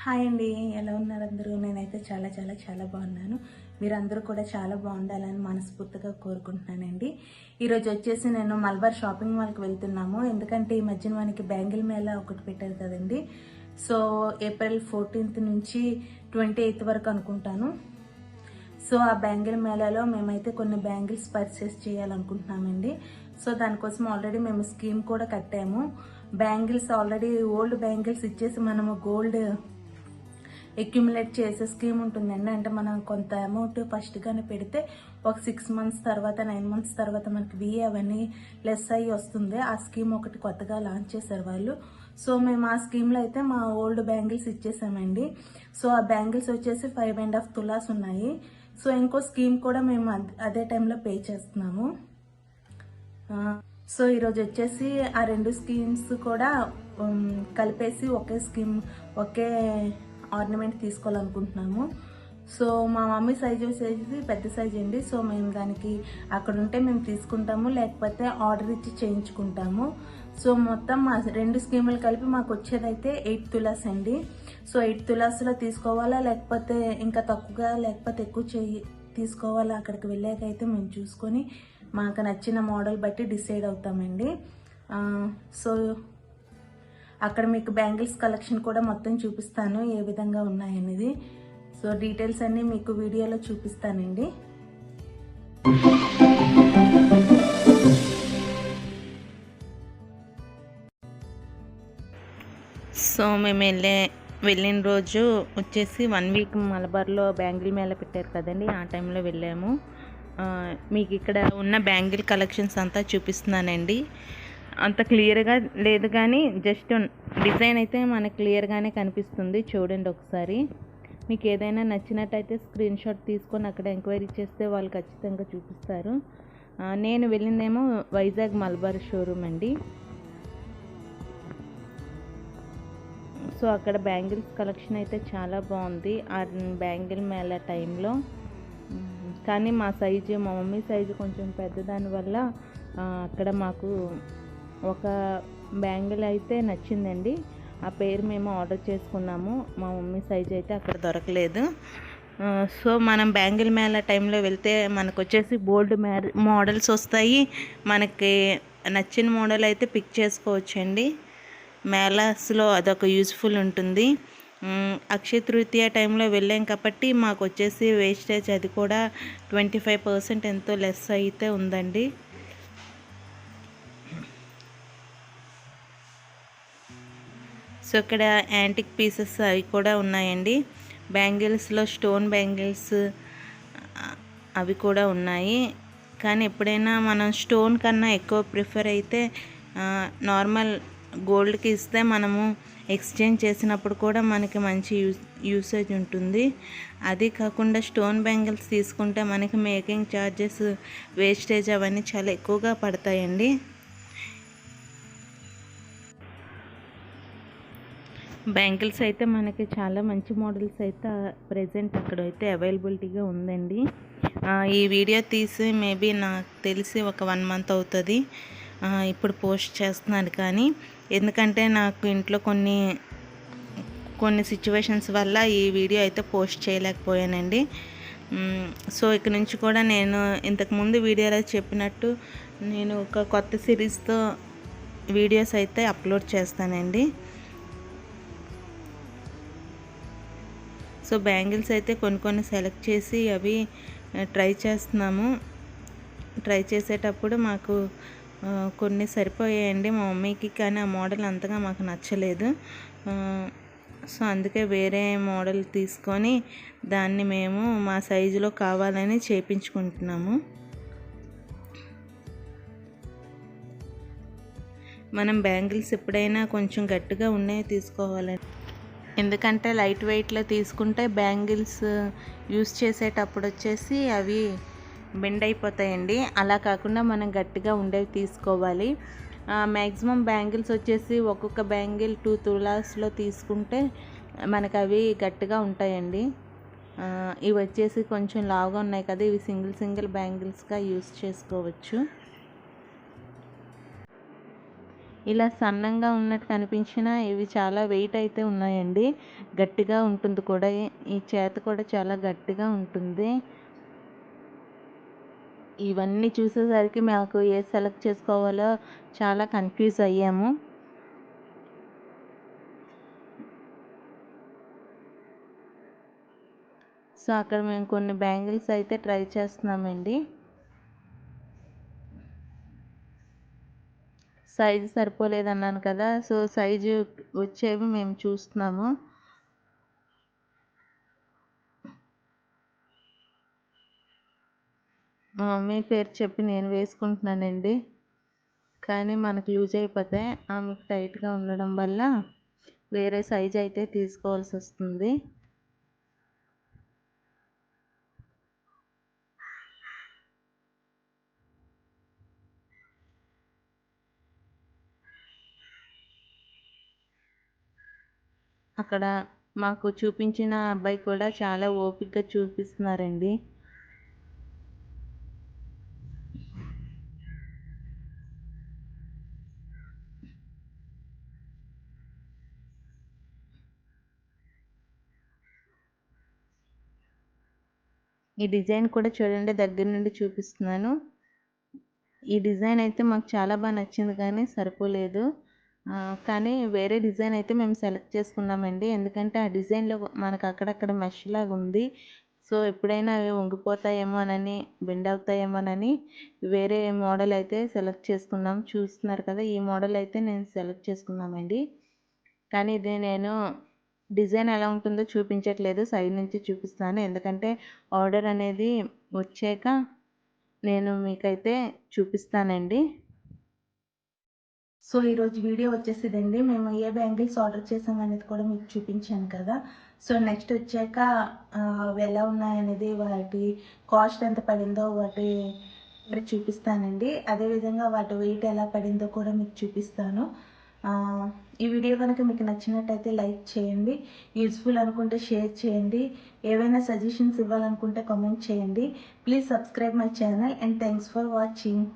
Hi అండి, ఎలా ఉన్నారు అందరూ? నేనైతే చాలా చాలా చాలా బాగున్నాను. మీరందరూ కూడా చాలా బాగుండాలని మనస్ఫూర్తిగా కోరుకుంటున్నానండి. ఈరోజు వచ్చేసి నేను మల్బార్ షాపింగ్ మాల్కి వెళ్తున్నాము. ఎందుకంటే ఈ మధ్యన మనకి బ్యాంగిల్ మేళా ఒకటి పెట్టారు కదండి. సో ఏప్రిల్ 14th నుంచి 28th వరకు అనుకుంటాను. సో ఆ బ్యాంగిల్ మేళాలో మేమైతే కొన్ని బ్యాంగిల్స్ పర్చేస్ చేయాలనుకుంటున్నామండి. సో దానికోసం ఆల్రెడీ మేము స్కీమ్ కూడా కట్టాము. బ్యాంగిల్స్ ఆల్రెడీ ఓల్డ్ బ్యాంగిల్స్ ఇచ్చేసి మనము గోల్డ్ అక్యుములేట్ చేసే స్కీమ్ ఉంటుందండి. అంటే మనం కొంత అమౌంట్ ఫస్ట్గానే పెడితే ఒక 6 months తర్వాత 9 months తర్వాత మనకి విఏ అవన్నీ లెస్ అయ్యి వస్తుంది. ఆ స్కీమ్ ఒకటి కొత్తగా లాంచ్ చేశారు వాళ్ళు. సో మేము ఆ స్కీమ్లో అయితే మా ఓల్డ్ బ్యాంగిల్స్ ఇచ్చేసామండి. సో ఆ బ్యాంగిల్స్ వచ్చేసి 5.5 తులాస్ ఉన్నాయి. సో ఇంకో స్కీమ్ కూడా మేము అదే టైంలో పే చేస్తున్నాము. సో ఈరోజు వచ్చేసి ఆ రెండు స్కీమ్స్ కూడా కలిపేసి ఒకే ఆర్నమెంట్ తీసుకోవాలనుకుంటున్నాము. సో మా మమ్మీ సైజ్ వచ్చేసి పెద్ద సైజ్ అండి. సో మేము దానికి అక్కడ ఉంటే మేము తీసుకుంటాము, లేకపోతే ఆర్డర్ ఇచ్చి చేయించుకుంటాము. సో మొత్తం మా రెండు స్కీములు కలిపి మాకు వచ్చేదైతే 8 తులాస్ అండి. సో 8 తులాస్లో తీసుకోవాలా, లేకపోతే ఇంకా తక్కువగా లేకపోతే ఎక్కువ తీసుకోవాలా, అక్కడికి వెళ్ళాకైతే మేము చూసుకొని మాకు నచ్చిన మోడల్ బట్టి డిసైడ్ అవుతామండి. సో అక్కడ మీకు బ్యాంగిల్స్ కలెక్షన్ కూడా మొత్తం చూపిస్తాను, ఏ విధంగా ఉన్నాయనేది. సో డీటెయిల్స్ అన్నీ మీకు వీడియోలో చూపిస్తానండి. సో మేము వెళ్ళిన రోజు వచ్చేసి 1 week మలబార్లో బ్యాంగిల్ మేళ పెట్టారు కదండి, ఆ టైంలో వెళ్ళాము. మీకు ఇక్కడ ఉన్న బ్యాంగిల్ కలెక్షన్స్ అంతా చూపిస్తున్నానండి. అంత క్లియర్గా లేదు కానీ జస్ట్ డిజైన్ అయితే మనకు క్లియర్గానే కనిపిస్తుంది. చూడండి ఒకసారి. మీకు ఏదైనా నచ్చినట్టయితే స్క్రీన్ షాట్ తీసుకొని అక్కడ ఎంక్వైరీ చేస్తే వాళ్ళు ఖచ్చితంగా చూపిస్తారు. నేను వెళ్ళిందేమో వైజాగ్ మల్బార్ షోరూమ్ అండి. సో అక్కడ బ్యాంగిల్స్ కలెక్షన్ అయితే చాలా బాగుంది ఆ బ్యాంగిల్ మేళ టైంలో. కానీ మా మమ్మీ సైజు కొంచెం పెద్దదాని వల్ల అక్కడ మాకు ఒక బ్యాంగిల్ అయితే నచ్చిందండి. ఆ పేరు మేము ఆర్డర్ చేసుకున్నాము. మా మమ్మీ సైజ్ అయితే అక్కడ దొరకలేదు. సో మనం బ్యాంగిల్ మేళ టైంలో వెళ్తే మనకు వచ్చేసి బోల్డ్ మోడల్స్ వస్తాయి. మనకి నచ్చిన మోడల్ అయితే పిక్ చేసుకోవచ్చండి. మేళాస్లో అదొక యూజ్ఫుల్ ఉంటుంది. అక్షయ తృతీయ టైంలో వెళ్ళాం కాబట్టి మాకు వచ్చేసి వేస్టేజ్ అది కూడా 25% ఎంతో లెస్ అయితే ఉందండి. సో ఇక్కడ యాంటిక్ పీసెస్ అవి కూడా ఉన్నాయండి. బ్యాంగిల్స్లో స్టోన్ బ్యాంగిల్స్ అవి కూడా ఉన్నాయి. కానీ ఎప్పుడైనా మనం స్టోన్ కన్నా ఎక్కువ ప్రిఫర్ అయితే నార్మల్ గోల్డ్కి ఇస్తే మనము ఎక్స్చేంజ్ చేసినప్పుడు కూడా మనకి మంచి యూసేజ్ ఉంటుంది. అది కాకుండా స్టోన్ బ్యాంగిల్స్ తీసుకుంటే మనకి మేకింగ్ ఛార్జెస్, వేస్టేజ్ అవన్నీ చాలా ఎక్కువగా పడతాయండి. బ్యాంగిల్స్ అయితే మనకి చాలా మంచి మోడల్స్ అయితే ప్రజెంట్ అక్కడ అయితే అవైలబిలిటీగా ఉందండి. ఈ వీడియో తీసి మేబీ నాకు తెలిసి ఒక 1 month అవుతుంది. ఇప్పుడు పోస్ట్ చేస్తున్నాను కానీ ఎందుకంటే నాకు ఇంట్లో కొన్ని సిచ్యువేషన్స్ వల్ల ఈ వీడియో అయితే పోస్ట్ చేయలేకపోయానండి. సో ఇక నుంచి కూడా నేను ఇంతకుముందు వీడియోలో చెప్పినట్టు నేను ఒక కొత్త సిరీస్తో వీడియోస్ అయితే అప్లోడ్ చేస్తానండి. సో బ్యాంగిల్స్ అయితే కొన్ని సెలెక్ట్ చేసి అవి ట్రై చేస్తున్నాము. ట్రై చేసేటప్పుడు మాకు కొన్ని సరిపోయాయండి మా మమ్మీకి, కానీ ఆ మోడల్ అంతగా మాకు నచ్చలేదు. సో అందుకే వేరే మోడల్ తీసుకొని దాన్ని మేము మా సైజులో కావాలని చేయించుకుంటున్నాము. మనం బ్యాంగిల్స్ ఎప్పుడైనా కొంచెం గట్టిగా ఉన్నవి తీసుకోవాలండి. ఎందుకంటే లైట్ వెయిట్లో తీసుకుంటే బ్యాంగిల్స్ యూస్ చేసేటప్పుడు వచ్చేసి అవి బెండ్ అయిపోతాయండి. అలా కాకుండా మనం గట్టిగా ఉండేవి తీసుకోవాలి. మ్యాక్సిమం బ్యాంగిల్స్ వచ్చేసి ఒక్కొక్క బ్యాంగిల్ 2 తులాస్లో తీసుకుంటే మనకు అవి గట్టిగా ఉంటాయండి. ఇవి వచ్చేసి కొంచెం లావుగా ఉన్నాయి కదా, ఇవి సింగిల్ బ్యాంగిల్స్గా యూస్ చేసుకోవచ్చు. ఇలా సన్నంగా ఉన్నట్టు కనిపించినా ఇవి చాలా వెయిట్ అయితే ఉన్నాయండి. గట్టిగా ఉంటుంది కూడా. ఈ చేత కూడా చాలా గట్టిగా ఉంటుంది. ఇవన్నీ చూసేసరికి మాకు ఏది సెలెక్ట్ చేసుకోవాలో చాలా కన్ఫ్యూజ్ అయ్యాము. సో అక్కడ మేము కొన్ని బ్యాంగిల్స్ అయితే ట్రై చేస్తున్నామండి. సైజు సరిపోలేదన్నాను కదా, సో సైజు వచ్చేవి మేము చూస్తున్నాము. మా మమ్మీ పేరు చెప్పి నేను వేసుకుంటున్నానండి. కానీ మనకు లూజ్ అయిపోతాయి. ఆమెకు టైట్గా ఉండడం వల్ల వేరే సైజ్ అయితే తీసుకోవాల్సి వస్తుంది. అక్కడ మాకు చూపించిన అబ్బాయి కూడా చాలా ఓపికగా చూపిస్తున్నారండి. ఈ డిజైన్ కూడా చూడండి, దగ్గర నుండి చూపిస్తున్నాను. ఈ డిజైన్ అయితే మాకు చాలా బాగా నచ్చింది కానీ సరిపోలేదు. కానీ వేరే డిజైన్ అయితే మేము సెలెక్ట్ చేసుకున్నామండి. ఎందుకంటే ఆ డిజైన్లో మనకు అక్కడక్కడ మెష్ లాగా ఉంది. సో ఎప్పుడైనా అవి వంగిపోతాయేమోనని, బెండ్ అవుతాయేమోనని వేరే మోడల్ అయితే సెలెక్ట్ చేసుకున్నాం. చూస్తున్నారు కదా, ఈ మోడల్ అయితే నేను సెలెక్ట్ చేసుకున్నామండి. కానీ ఇది నేను డిజైన్ ఎలా ఉంటుందో చూపించట్లేదు, సైడ్ నుంచి చూపిస్తాను. ఎందుకంటే ఆర్డర్ అనేది వచ్చాక నేను మీకైతే చూపిస్తానండి. సో ఈరోజు వీడియో వచ్చేసిదండి. మేము ఏ బ్యాంగిల్స్ ఆర్డర్ చేసాం అనేది కూడా మీకు చూపించాను కదా. సో నెక్స్ట్ వచ్చాక అవి ఎలా ఉన్నాయనేది, వాటి కాస్ట్ ఎంత పడిందో వాటి చూపిస్తానండి. అదేవిధంగా వాటి వెయిట్ ఎలా పడిందో కూడా మీకు చూపిస్తాను. ఈ వీడియో కనుక మీకు నచ్చినట్టయితే లైక్ చేయండి, యూజ్ఫుల్ అనుకుంటే షేర్ చేయండి, ఏవైనా సజెషన్స్ ఇవ్వాలనుకుంటే కామెంట్ చేయండి. Please subscribe my channel and thanks for watching.